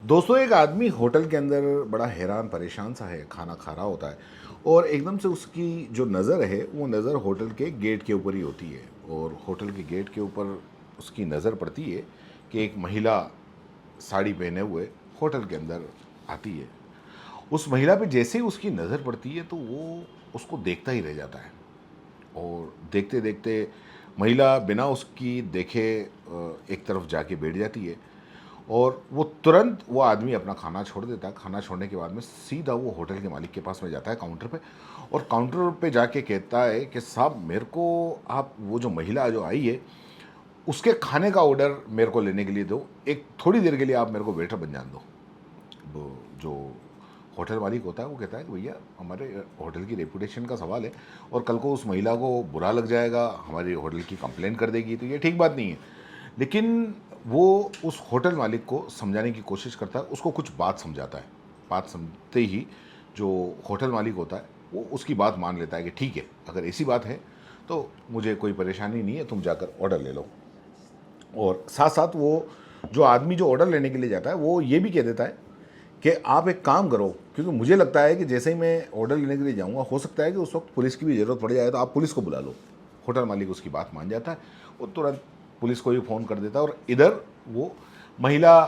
दोस्तों, एक आदमी होटल के अंदर बड़ा हैरान परेशान सा है, खाना खा रहा होता है और एकदम से उसकी जो नज़र है वो नज़र होटल के गेट के ऊपर ही होती है। और होटल के गेट के ऊपर उसकी नज़र पड़ती है कि एक महिला साड़ी पहने हुए होटल के अंदर आती है। उस महिला पे जैसे ही उसकी नज़र पड़ती है तो वो उसको देखता ही रह जाता है और देखते देखते महिला बिना उसकी देखे एक तरफ जाके बैठ जाती है और वो तुरंत वो आदमी अपना खाना छोड़ देता है। खाना छोड़ने के बाद में सीधा वो होटल के मालिक के पास में जाता है काउंटर पे और काउंटर पे जाके कहता है कि साहब, मेरे को आप वो जो महिला जो आई है उसके खाने का ऑर्डर मेरे को लेने के लिए दो, एक थोड़ी देर के लिए आप मेरे को वेटर बन जान दो। वो जो होटल मालिक होता है वो कहता है कि भैया, हमारे होटल की रेपुटेशन का सवाल है और कल को उस महिला को बुरा लग जाएगा, हमारी होटल की कंप्लेंट कर देगी, तो ये ठीक बात नहीं है। लेकिन वो उस होटल मालिक को समझाने की कोशिश करता है, उसको कुछ बात समझाता है। बात समझते ही जो होटल मालिक होता है वो उसकी बात मान लेता है कि ठीक है, अगर ऐसी बात है तो मुझे कोई परेशानी नहीं है, तुम जाकर ऑर्डर ले लो। और साथ साथ वो जो आदमी जो ऑर्डर लेने के लिए जाता है वो ये भी कह देता है कि आप एक काम करो, क्योंकि मुझे लगता है कि जैसे ही मैं ऑर्डर लेने के लिए जाऊंगा हो सकता है कि उस वक्त पुलिस की भी ज़रूरत पड़ जाए, तो आप पुलिस को बुला लो। होटल मालिक उसकी बात मान जाता है, वो तुरंत पुलिस को भी फ़ोन कर देता है और इधर वो महिला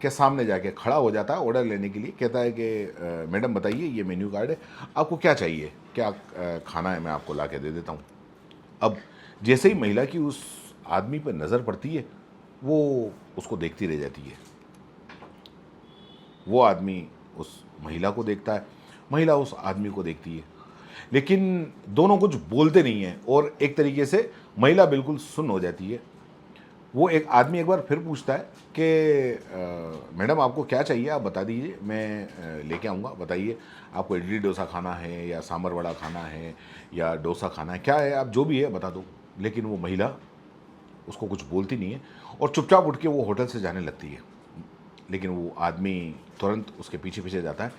के सामने जाके खड़ा हो जाता है ऑर्डर लेने के लिए। कहता है कि मैडम बताइए, ये मेन्यू कार्ड है, आपको क्या चाहिए, क्या खाना है, मैं आपको ला के दे देता हूँ। अब जैसे ही महिला की उस आदमी पर नज़र पड़ती है वो उसको देखती रह जाती है। वो आदमी उस महिला को देखता है, महिला उस आदमी को देखती है, लेकिन दोनों कुछ बोलते नहीं हैं और एक तरीके से महिला बिल्कुल सुन्न हो जाती है। वो एक आदमी एक बार फिर पूछता है कि मैडम आपको क्या चाहिए, आप बता दीजिए, मैं लेके आऊँगा, बताइए आपको इडली डोसा खाना है या सांभर वड़ा खाना है या डोसा खाना है, क्या है, आप जो भी है बता दो। लेकिन वो महिला उसको कुछ बोलती नहीं है और चुपचाप उठ के वो होटल से जाने लगती है। लेकिन वो आदमी तुरंत उसके पीछे पीछे जाता है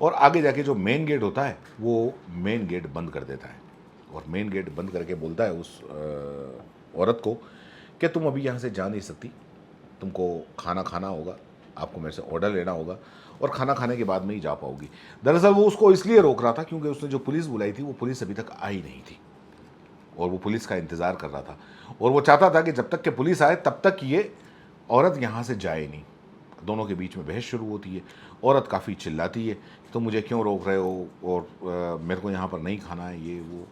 और आगे जाके जो मेन गेट होता है वो मेन गेट बंद कर देता है और मेन गेट बंद करके बोलता है उस औरत को कि तुम अभी यहाँ से जा नहीं सकती, तुमको खाना खाना होगा, आपको मेरे से ऑर्डर लेना होगा और खाना खाने के बाद में ही जा पाओगी। दरअसल वो उसको इसलिए रोक रहा था क्योंकि उसने जो पुलिस बुलाई थी वो पुलिस अभी तक आई नहीं थी और वो पुलिस का इंतज़ार कर रहा था और वो चाहता था कि जब तक कि पुलिस आए तब तक ये औरत यहाँ से जाए नहीं। दोनों के बीच में बहस शुरू होती है। औरत काफ़ी चिल्लाती है, तुम मुझे क्यों रोक रहे हो और मेरे को यहाँ पर नहीं खाना है, ये वो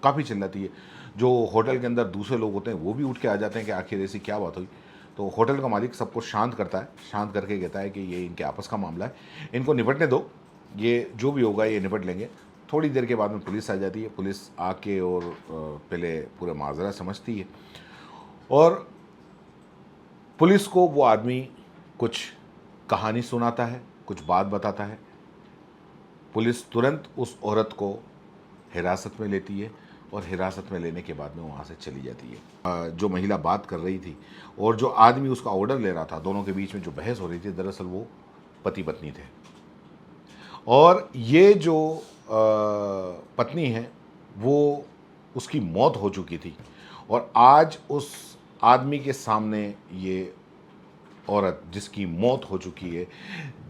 काफ़ी चिल्लाती है। जो होटल के अंदर दूसरे लोग होते हैं वो भी उठ के आ जाते हैं कि आखिर ऐसी क्या बात हुई। तो होटल का मालिक सबको शांत करता है, शांत करके कहता है कि ये इनके आपस का मामला है, इनको निपटने दो, ये जो भी होगा ये निपट लेंगे। थोड़ी देर के बाद में पुलिस आ जाती है। पुलिस आके और पहले पूरा माजरा समझती है और पुलिस को वो आदमी कुछ कहानी सुनाता है, कुछ बात बताता है। पुलिस तुरंत उस औरत को हिरासत में लेती है और हिरासत में लेने के बाद में वहाँ से चली जाती है। जो महिला बात कर रही थी और जो आदमी उसका ऑर्डर ले रहा था, दोनों के बीच में जो बहस हो रही थी, दरअसल वो पति पत्नी थे। और ये जो पत्नी है वो उसकी मौत हो चुकी थी और आज उस आदमी के सामने ये औरत जिसकी मौत हो चुकी है,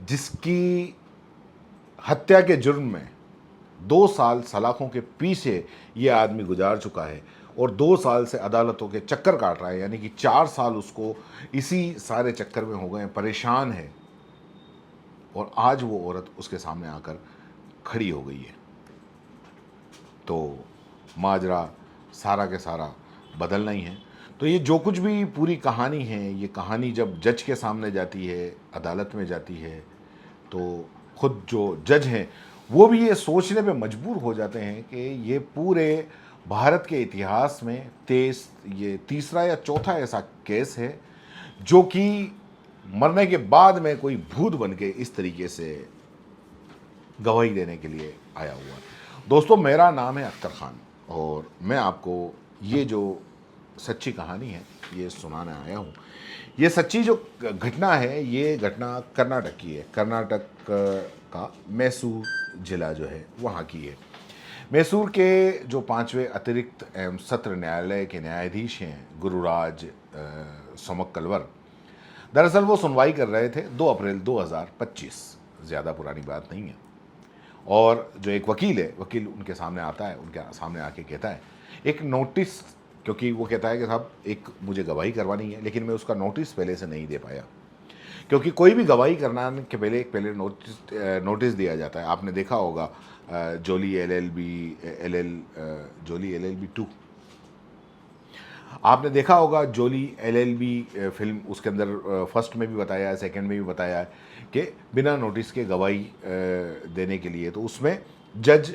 जिसकी हत्या के जुर्म में 2 साल सलाखों के पीछे ये आदमी गुजार चुका है और 2 साल से अदालतों के चक्कर काट रहा है, यानी कि 4 साल उसको इसी सारे चक्कर में हो गए, परेशान है। और आज वो औरत उसके सामने आकर खड़ी हो गई है। तो माजरा सारा के सारा बदलना ही है। तो ये जो कुछ भी पूरी कहानी है, ये कहानी जब जज के सामने जाती है, अदालत में जाती है, तो खुद जो जज हैं वो भी ये सोचने पे मजबूर हो जाते हैं कि ये पूरे भारत के इतिहास में ये तीसरा या चौथा ऐसा केस है जो कि मरने के बाद में कोई भूत बन के इस तरीके से गवाही देने के लिए आया हुआ है। दोस्तों, मेरा नाम है अख्तर खान और मैं आपको ये जो सच्ची कहानी है ये सुनाने आया हूँ। ये सच्ची जो घटना है ये घटना कर्नाटक की है। कर्नाटक का मैसूर जिला जो है वहाँ की है। मैसूर के जो 5वें अतिरिक्त सत्र न्यायालय के न्यायाधीश हैं गुरुराज समक्कलवर, दरअसल वो सुनवाई कर रहे थे 2 अप्रैल 2025, ज़्यादा पुरानी बात नहीं है। और जो एक वकील है, वकील उनके सामने आता है, उनके सामने आके कहता है एक नोटिस, क्योंकि वो कहता है कि साहब एक मुझे गवाही करवानी है, लेकिन मैं उसका नोटिस पहले से नहीं दे पाया, क्योंकि कोई भी गवाही करना के पहले नोटिस दिया जाता है। आपने देखा होगा जोली LLB 2, आपने देखा होगा जोली LLB फिल्म, उसके अंदर फर्स्ट में भी बताया है, सेकंड में भी बताया है कि बिना नोटिस के गवाही देने के लिए, तो उसमें जज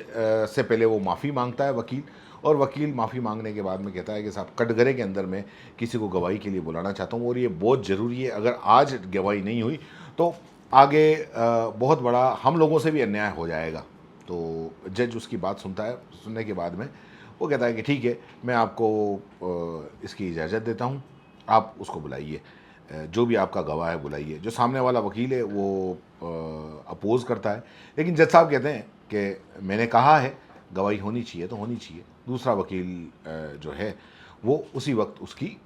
से पहले वो माफ़ी मांगता है वकील, और वकील माफ़ी मांगने के बाद में कहता है कि साहब कटघरे के अंदर मैं किसी को गवाही के लिए बुलाना चाहता हूँ और ये बहुत ज़रूरी है, अगर आज गवाही नहीं हुई तो आगे बहुत बड़ा हम लोगों से भी अन्याय हो जाएगा। तो जज उसकी बात सुनता है, सुनने के बाद में वो कहता है कि ठीक है, मैं आपको इसकी इजाज़त देता हूँ, आप उसको बुलाइए, जो भी आपका गवाह है बुलाइए। जो सामने वाला वकील है वो अपोज़ करता है, लेकिन जज साहब कहते हैं कि मैंने कहा है गवाही होनी चाहिए तो होनी चाहिए। दूसरा वकील जो है वो उसी वक्त उसकी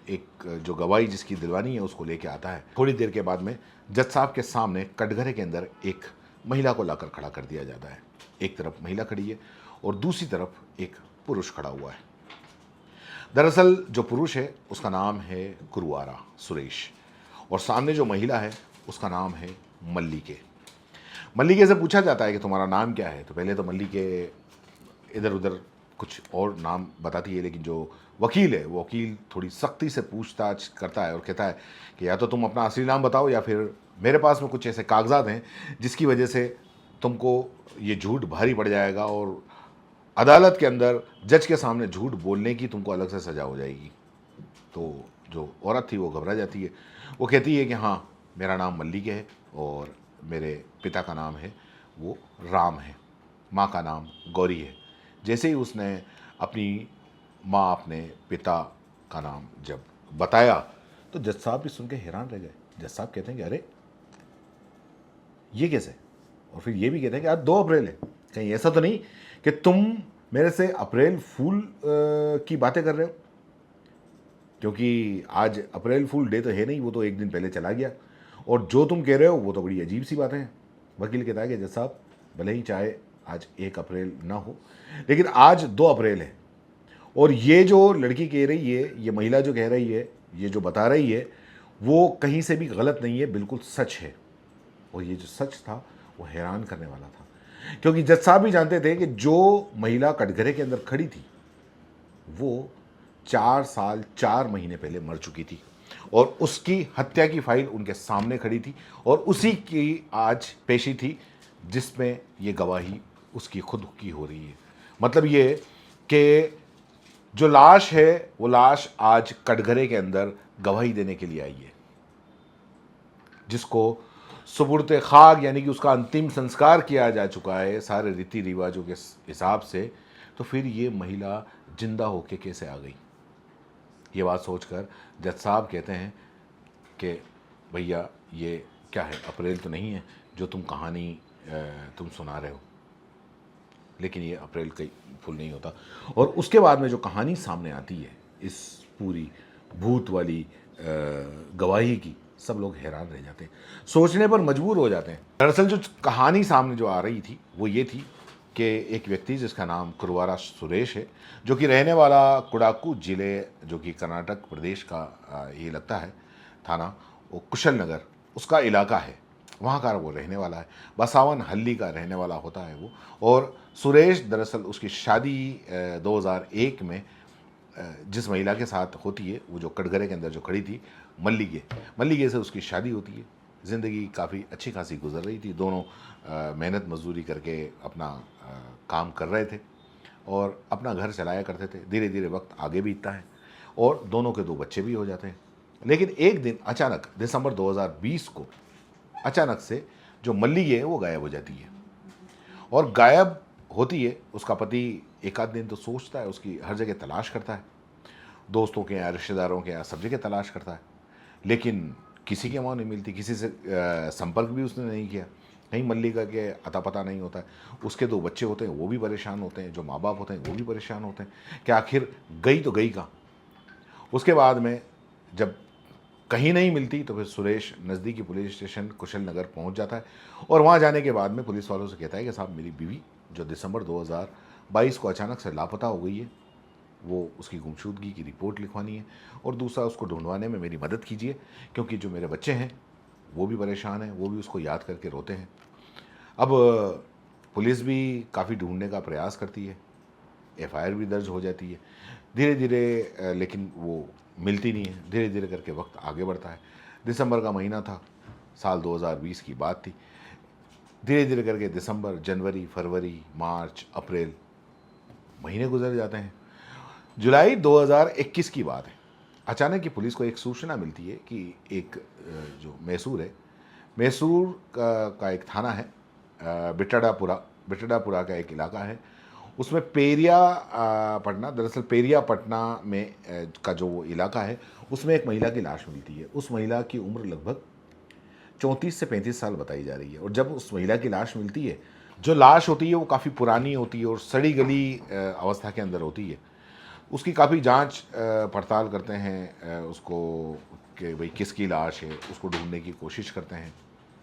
एक जो गवाही जिसकी दिलवानी है उसको लेके आता है। थोड़ी देर के बाद में जज साहब के सामने कटघरे के अंदर एक महिला को लाकर खड़ा कर दिया जाता है। एक तरफ महिला खड़ी है और दूसरी तरफ एक पुरुष खड़ा हुआ है। दरअसल जो पुरुष है उसका नाम है कुरुवारा सुरेश, और सामने जो महिला है उसका नाम है मल्लिके। मल्लिके से पूछा जाता है कि तुम्हारा नाम क्या है, तो पहले तो मल्लिके इधर उधर कुछ और नाम बताती है, लेकिन जो वकील है वो वकील थोड़ी सख्ती से पूछताछ करता है और कहता है कि या तो तुम अपना असली नाम बताओ, या फिर मेरे पास में कुछ ऐसे कागजात हैं जिसकी वजह से तुमको ये झूठ भारी पड़ जाएगा और अदालत के अंदर जज के सामने झूठ बोलने की तुमको अलग से सज़ा हो जाएगी। तो जो औरत थी वो घबरा जाती है, वो कहती है कि हाँ, मेरा नाम मल्लिके है और मेरे पिता का नाम है वो राम है, माँ का नाम गौरी है। जैसे ही उसने अपनी माँ अपने पिता का नाम जब बताया तो जज साहब भी सुन के हैरान रह गए। जज साहब कहते हैं कि अरे ये कैसे, और फिर ये भी कहते हैं कि आज 2 अप्रैल है, कहीं ऐसा तो नहीं कि तुम मेरे से अप्रैल फूल की बातें कर रहे हो, क्योंकि आज अप्रैल फूल डे तो है नहीं, वो तो एक दिन पहले चला गया, और जो तुम कह रहे हो वो तो बड़ी अजीब सी बातें हैं। वकील कहता है कि जज साहब भले ही चाहे आज 1 अप्रैल ना हो, लेकिन आज 2 अप्रैल है, और ये जो लड़की कह रही है, ये महिला जो कह रही है, ये जो बता रही है, वो कहीं से भी गलत नहीं है, बिल्कुल सच है। और ये जो सच था वो हैरान करने वाला था, क्योंकि जज साहब भी जानते थे कि जो महिला कटघरे के अंदर खड़ी थी वो 4 साल 4 महीने पहले मर चुकी थी, और उसकी हत्या की फाइल उनके सामने खड़ी थी, और उसी की आज पेशी थी जिसमें ये गवाही उसकी खुद की हो रही है। मतलब ये कि जो लाश है वो लाश आज कटघरे के अंदर गवाही देने के लिए आई है, जिसको सुपुर्द खाक यानी कि उसका अंतिम संस्कार किया जा चुका है सारे रीति रिवाजों के हिसाब से, तो फिर ये महिला जिंदा होके कैसे आ गई। ये बात सोचकर जज साहब कहते हैं कि भैया ये क्या है, अप्रैल तो नहीं है जो तुम कहानी तुम सुना रहे हो, लेकिन ये अप्रैल का फूल नहीं होता। और उसके बाद में जो कहानी सामने आती है इस पूरी भूत वाली गवाही की, सब लोग हैरान रह जाते हैं, सोचने पर मजबूर हो जाते हैं। दरअसल जो कहानी सामने जो आ रही थी वो ये थी कि एक व्यक्ति जिसका नाम कुरुवारा सुरेश है, जो कि रहने वाला कुडाकू जिले, जो कि कर्नाटक प्रदेश का ये लगता है थाना, वो कुशल नगर उसका इलाका है, वहाँ का वो रहने वाला है, बसावन हल्ली का रहने वाला होता है वो। और सुरेश दरअसल उसकी शादी 2001 में जिस महिला के साथ होती है, वो जो कटघरे के अंदर जो खड़ी थी, मल्लिके से उसकी शादी होती है। ज़िंदगी काफ़ी अच्छी खासी गुजर रही थी, दोनों मेहनत मजदूरी करके अपना काम कर रहे थे और अपना घर चलाया करते थे। धीरे धीरे वक्त आगे बीतता है और दोनों के 2 बच्चे भी हो जाते हैं। लेकिन एक दिन अचानक दिसंबर 2020 को अचानक से जो मल्लिके है वो गायब हो जाती है, और गायब होती है। उसका पति एक आध दिन तो सोचता है, उसकी हर जगह तलाश करता है, दोस्तों के यहाँ, रिश्तेदारों के यहाँ, सब जगह तलाश करता है, लेकिन किसी के वहाँ नहीं मिलती, किसी से संपर्क भी उसने नहीं किया, कहीं मल्लिका के अता पता नहीं होता है। उसके 2 बच्चे होते हैं, वो भी परेशान होते हैं, जो माँ बाप होते हैं वो भी परेशान होते हैं कि आखिर गई तो गई कहाँ। उसके बाद में जब कहीं नहीं मिलती तो फिर सुरेश नज़दीकी पुलिस स्टेशन कुशल नगर पहुँच जाता है और वहाँ जाने के बाद में पुलिस वालों से कहता है कि साहब मेरी बीवी जो दिसंबर 2022 को अचानक से लापता हो गई है, वो उसकी गुमशुदगी की रिपोर्ट लिखवानी है और दूसरा उसको ढूंढवाने में मेरी मदद कीजिए, क्योंकि जो मेरे बच्चे हैं वो भी परेशान हैं, वो भी उसको याद करके रोते हैं। अब पुलिस भी काफ़ी ढूंढने का प्रयास करती है, एफआईआर भी दर्ज हो जाती है, धीरे धीरे लेकिन वो मिलती नहीं है। धीरे धीरे करके वक्त आगे बढ़ता है। दिसंबर का महीना था, साल 2020 की बात थी। धीरे धीरे करके दिसंबर, जनवरी, फरवरी, मार्च, अप्रैल महीने गुजर जाते हैं। जुलाई 2021 की बात है। अचानक ही पुलिस को एक सूचना मिलती है कि एक जो मैसूर है, मैसूर का एक थाना है, बिटडापुरा का एक इलाका है, उसमें पेरिया पटना, दरअसल पेरिया पटना में का जो वो इलाका है, उसमें एक महिला की लाश मिलती है। उस महिला की उम्र लगभग 34 से 35 साल बताई जा रही है। और जब उस महिला की लाश मिलती है, जो लाश होती है वो काफ़ी पुरानी होती है और सड़ी गली अवस्था के अंदर होती है। उसकी काफ़ी जांच पड़ताल करते हैं उसको कि भाई किसकी लाश है, उसको ढूंढने की कोशिश करते हैं,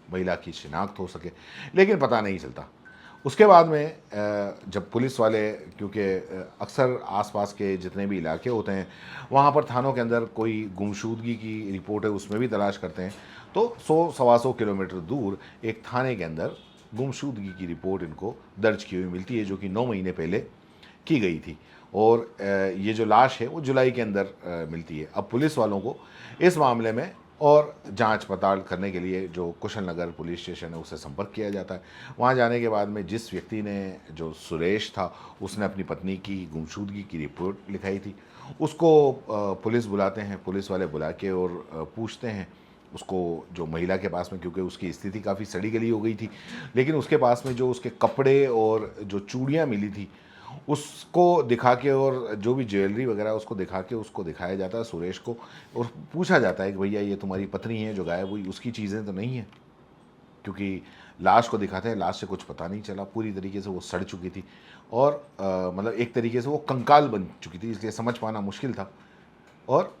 महिला की शिनाख्त हो सके, लेकिन पता नहीं चलता। उसके बाद में जब पुलिस वाले, क्योंकि अक्सर आसपास के जितने भी इलाके होते हैं वहाँ पर थानों के अंदर कोई गुमशुदगी की रिपोर्ट है उसमें भी तलाश करते हैं, तो 100-125 किलोमीटर दूर एक थाने के अंदर गुमशुदगी की रिपोर्ट इनको दर्ज की हुई मिलती है, जो कि 9 महीने पहले की गई थी। और ये जो लाश है वो जुलाई के अंदर मिलती है। अब पुलिस वालों को इस मामले में और जांच पड़ताल करने के लिए जो कुशल नगर पुलिस स्टेशन है उससे संपर्क किया जाता है। वहाँ जाने के बाद में जिस व्यक्ति ने, जो सुरेश था, उसने अपनी पत्नी की गुमशुदगी की रिपोर्ट लिखाई थी, उसको पुलिस बुलाते हैं। पुलिस वाले बुला के और पूछते हैं उसको, जो महिला के पास में, क्योंकि उसकी स्थिति काफ़ी सड़ी गली हो गई थी, लेकिन उसके पास में जो उसके कपड़े और जो चूड़ियाँ मिली थी उसको दिखा के, और जो भी ज्वेलरी वगैरह उसको दिखा के उसको दिखाया जाता है सुरेश को, और पूछा जाता है कि भैया ये तुम्हारी पत्नी है जो गायब हुई, उसकी चीज़ें तो नहीं है? क्योंकि लाश को दिखाते हैं, लाश से कुछ पता नहीं चला, पूरी तरीके से वो सड़ चुकी थी और मतलब एक तरीके से वो कंकाल बन चुकी थी, इसलिए समझ पाना मुश्किल था। और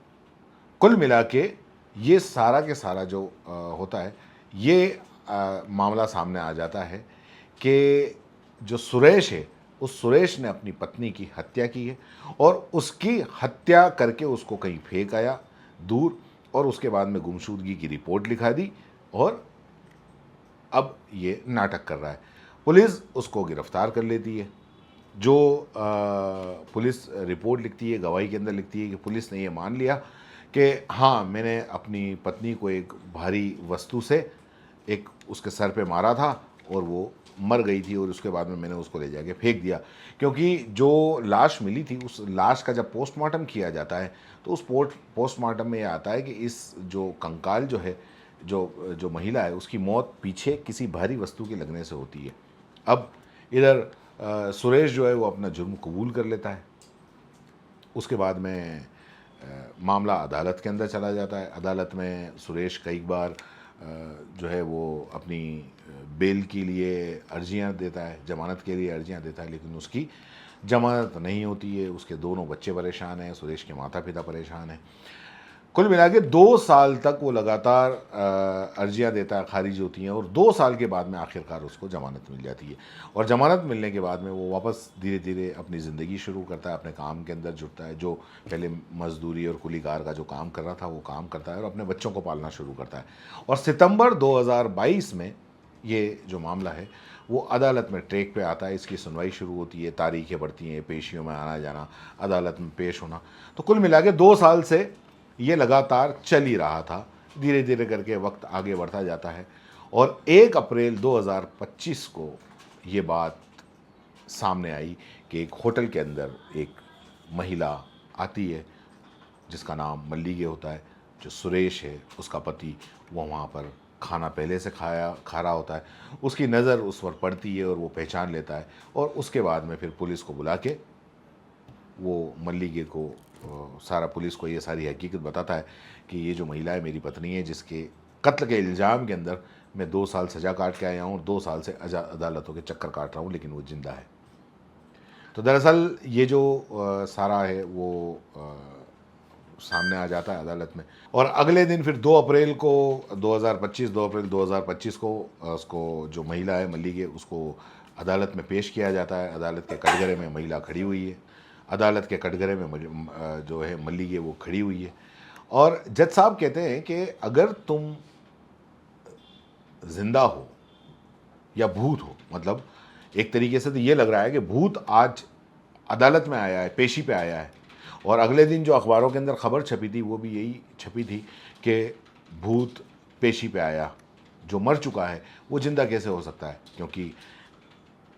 कुल मिला के ये सारा के सारा जो होता है, ये मामला सामने आ जाता है कि जो सुरेश है, उस सुरेश ने अपनी पत्नी की हत्या की है और उसकी हत्या करके उसको कहीं फेंक आया दूर, और उसके बाद में गुमशुदगी की रिपोर्ट लिखा दी और अब ये नाटक कर रहा है। पुलिस उसको गिरफ्तार कर लेती है। जो पुलिस रिपोर्ट लिखती है, गवाही के अंदर लिखती है कि पुलिस ने ये मान लिया कि हाँ, मैंने अपनी पत्नी को एक भारी वस्तु से एक उसके सर पे मारा था और वो मर गई थी, और उसके बाद में मैंने उसको ले जाके फेंक दिया। क्योंकि जो लाश मिली थी, उस लाश का जब पोस्टमार्टम किया जाता है तो उस पोस्टमार्टम में ये आता है कि इस जो कंकाल जो है, जो जो महिला है, उसकी मौत पीछे किसी भारी वस्तु के लगने से होती है। अब इधर सुरेश जो है वो अपना जुर्म कबूल कर लेता है। उसके बाद में मामला अदालत के अंदर चला जाता है। अदालत में सुरेश कई बार जो है वो अपनी बेल के लिए अर्जियां देता है, जमानत के लिए अर्जियां देता है, लेकिन उसकी जमानत नहीं होती है। उसके दोनों बच्चे परेशान हैं, सुरेश के माता पिता परेशान हैं। कुल मिला के 2 साल तक वो लगातार अर्जियां देता है, खारिज होती हैं, और 2 साल के बाद में आखिरकार उसको ज़मानत मिल जाती है। और ज़मानत मिलने के बाद में वो वापस धीरे धीरे अपनी ज़िंदगी शुरू करता है, अपने काम के अंदर जुटता है। जो पहले मजदूरी और कुलीकार का जो काम कर रहा था वो काम करता है और अपने बच्चों को पालना शुरू करता है। और सितंबर 2022 में ये जो मामला है वो अदालत में ट्रैक पे आता है। इसकी सुनवाई शुरू होती है, तारीखें बढ़ती हैं, पेशियों में आना जाना, अदालत में पेश होना। तो कुल मिला के 2 साल से ये लगातार चल ही रहा था। धीरे धीरे करके वक्त आगे बढ़ता जाता है और 1 अप्रैल 2025 को ये बात सामने आई कि एक होटल के अंदर एक महिला आती है जिसका नाम मल्लिगे होता है। जो सुरेश है उसका पति, वो वहाँ पर खाना पहले से खा रहा होता है। उसकी नज़र उस पर पड़ती है और वो पहचान लेता है, और उसके बाद में फिर पुलिस को बुला के वो मल्लिगे को सारा, पुलिस को ये सारी हकीकत बताता है कि ये जो महिला है मेरी पत्नी है, जिसके कत्ल के इल्ज़ाम के अंदर मैं 2 साल सज़ा काट के आया हूँ और 2 साल से अदालतों के चक्कर काट रहा हूँ, लेकिन वो ज़िंदा है। तो दरअसल ये जो सारा है वो सामने आ जाता है अदालत में। और अगले दिन फिर 2 अप्रैल को 2025 2 अप्रैल 2025 को उसको जो महिला है मल्लिके, उसको अदालत में पेश किया जाता है। अदालत के कटघरे में महिला खड़ी हुई है, अदालत के कटघरे में जो है मल्लिके वो खड़ी हुई है। और जज साहब कहते हैं कि अगर तुम जिंदा हो या भूत हो, मतलब एक तरीके से तो ये लग रहा है कि भूत आज अदालत में आया है, पेशी पे आया है। और अगले दिन जो अखबारों के अंदर खबर छपी थी वो भी यही छपी थी कि भूत पेशी पे आया, जो मर चुका है वो जिंदा कैसे हो सकता है, क्योंकि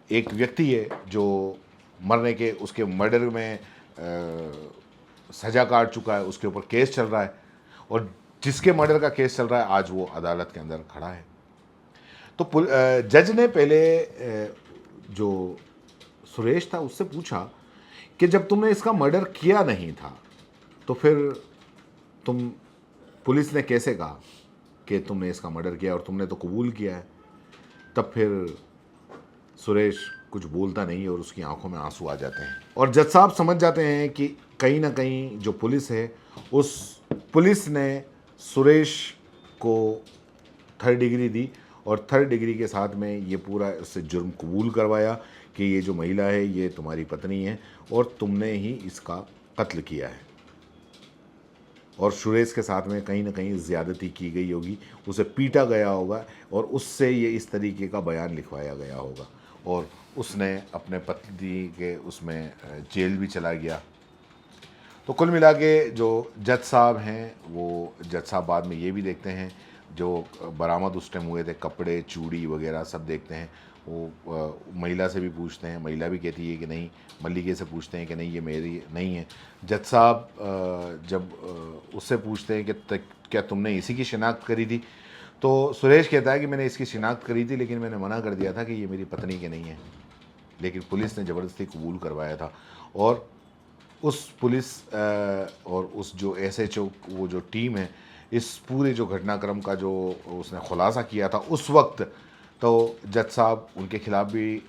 एक व्यक्ति है जो मरने के, उसके मर्डर में सजा काट चुका है, उसके ऊपर केस चल रहा है, और जिसके मर्डर का केस चल रहा है आज वो अदालत के अंदर खड़ा है। तो जज ने पहले जो सुरेश था उससे पूछा कि जब तुमने इसका मर्डर किया नहीं था तो फिर तुम, पुलिस ने कैसे कहा कि तुमने इसका मर्डर किया और तुमने तो कबूल किया है। तब फिर सुरेश कुछ बोलता नहीं है और उसकी आंखों में आंसू आ जाते हैं। और जज साहब समझ जाते हैं कि कहीं ना कहीं जो पुलिस है, उस पुलिस ने सुरेश को 3rd डिग्री दी और 3rd डिग्री के साथ में ये पूरा इससे जुर्म कबूल करवाया कि ये जो महिला है ये तुम्हारी पत्नी है और तुमने ही इसका कत्ल किया है। और सुरेश के साथ में कहीं ना कहीं ज़्यादती की गई होगी, उसे पीटा गया होगा और उससे ये इस तरीके का बयान लिखवाया गया होगा, और उसने अपने पत्नी के उसमें जेल भी चला गया। तो कुल मिला के जो जज साहब हैं, वो जज साहब बाद में ये भी देखते हैं, जो बरामद उस टाइम हुए थे कपड़े चूड़ी वगैरह सब देखते हैं। वो महिला से भी पूछते हैं, महिला भी कहती है कि नहीं, मल्लिके से पूछते हैं कि नहीं ये मेरी नहीं है। जज साहब जब उससे पूछते हैं कि क्या तुमने इसी की शिनाख्त करी थी, तो सुरेश कहता है कि मैंने इसकी शिनाख्त करी थी लेकिन मैंने मना कर दिया था कि ये मेरी पत्नी के नहीं है, लेकिन पुलिस ने ज़बरदस्ती कबूल करवाया था। और उस पुलिस और उस जो SHO वो जो टीम है, इस पूरे जो घटनाक्रम का जो उसने खुलासा किया था उस वक्त, तो जज साहब उनके खिलाफ भी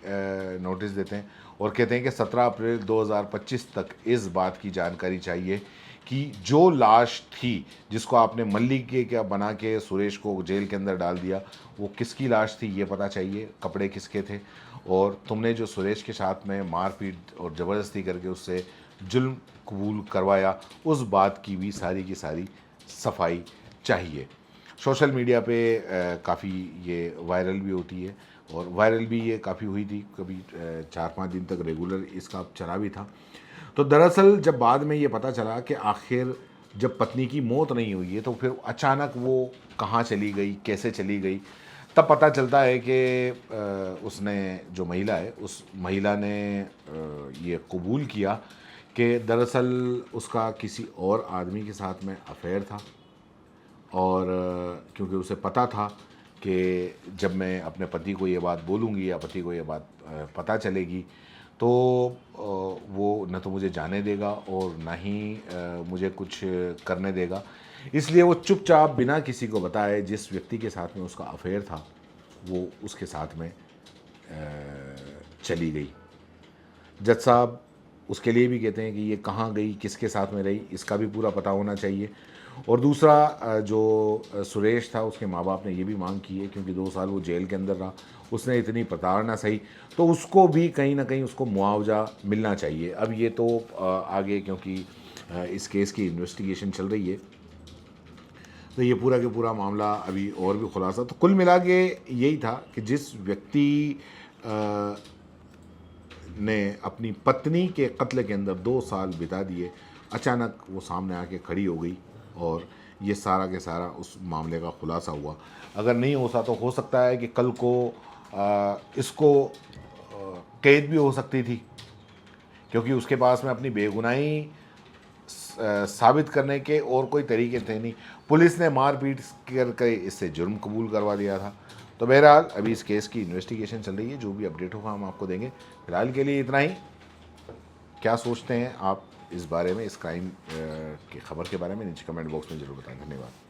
नोटिस देते हैं और कहते हैं कि 17 अप्रैल 2025 तक इस बात की जानकारी चाहिए कि जो लाश थी जिसको आपने मल्लिके का बना के सुरेश को जेल के अंदर डाल दिया, वो किसकी लाश थी ये पता चाहिए, कपड़े किसके थे, और तुमने जो सुरेश के साथ में मारपीट और ज़बरदस्ती करके उससे जुल्म कबूल करवाया, उस बात की भी सारी की सारी सफाई चाहिए। सोशल मीडिया पे काफ़ी ये वायरल भी होती है, और वायरल भी ये काफ़ी हुई थी, कभी 4-5 दिन तक रेगुलर इसका चला भी था। तो दरअसल जब बाद में ये पता चला कि आखिर जब पत्नी की मौत नहीं हुई है तो फिर अचानक वो कहाँ चली गई, कैसे चली गई, तब पता चलता है कि उसने, जो महिला है, उस महिला ने ये कबूल किया कि दरअसल उसका किसी और आदमी के साथ में अफेयर था, और क्योंकि उसे पता था कि जब मैं अपने पति को ये बात बोलूँगी या पति को ये बात पता चलेगी तो वो न तो मुझे जाने देगा और ना ही मुझे कुछ करने देगा, इसलिए वो चुपचाप बिना किसी को बताए जिस व्यक्ति के साथ में उसका अफेयर था वो उसके साथ में चली गई। जज साहब उसके लिए भी कहते हैं कि ये कहाँ गई, किसके साथ में रही, इसका भी पूरा पता होना चाहिए। और दूसरा जो सुरेश था, उसके माँ बाप ने ये भी मांग की है, क्योंकि 2 साल वो जेल के अंदर रहा, उसने इतनी प्रताड़ना सही, तो उसको भी कहीं ना कहीं उसको मुआवजा मिलना चाहिए। अब ये तो आगे, क्योंकि इस केस की इन्वेस्टिगेशन चल रही है, तो ये पूरा के पूरा मामला अभी और भी खुलासा। तो कुल मिला के यही था कि जिस व्यक्ति ने अपनी पत्नी के कत्ल के अंदर 2 साल बिता दिए, अचानक वो सामने आके खड़ी हो गई और ये सारा के सारा उस मामले का खुलासा हुआ। अगर नहीं होता तो हो सकता है कि कल को इसको कैद भी हो सकती थी, क्योंकि उसके पास में अपनी बेगुनाही साबित करने के और कोई तरीके थे नहीं। पुलिस ने मारपीट करके इससे जुर्म कबूल करवा दिया था। तो बहरहाल अभी इस केस की इन्वेस्टिगेशन चल रही है, जो भी अपडेट होगा हम आपको देंगे। फिलहाल के लिए इतना ही। क्या सोचते हैं आप इस बारे में, इस क्राइम की खबर के बारे में, नीचे कमेंट बॉक्स में ज़रूर बताएं। धन्यवाद।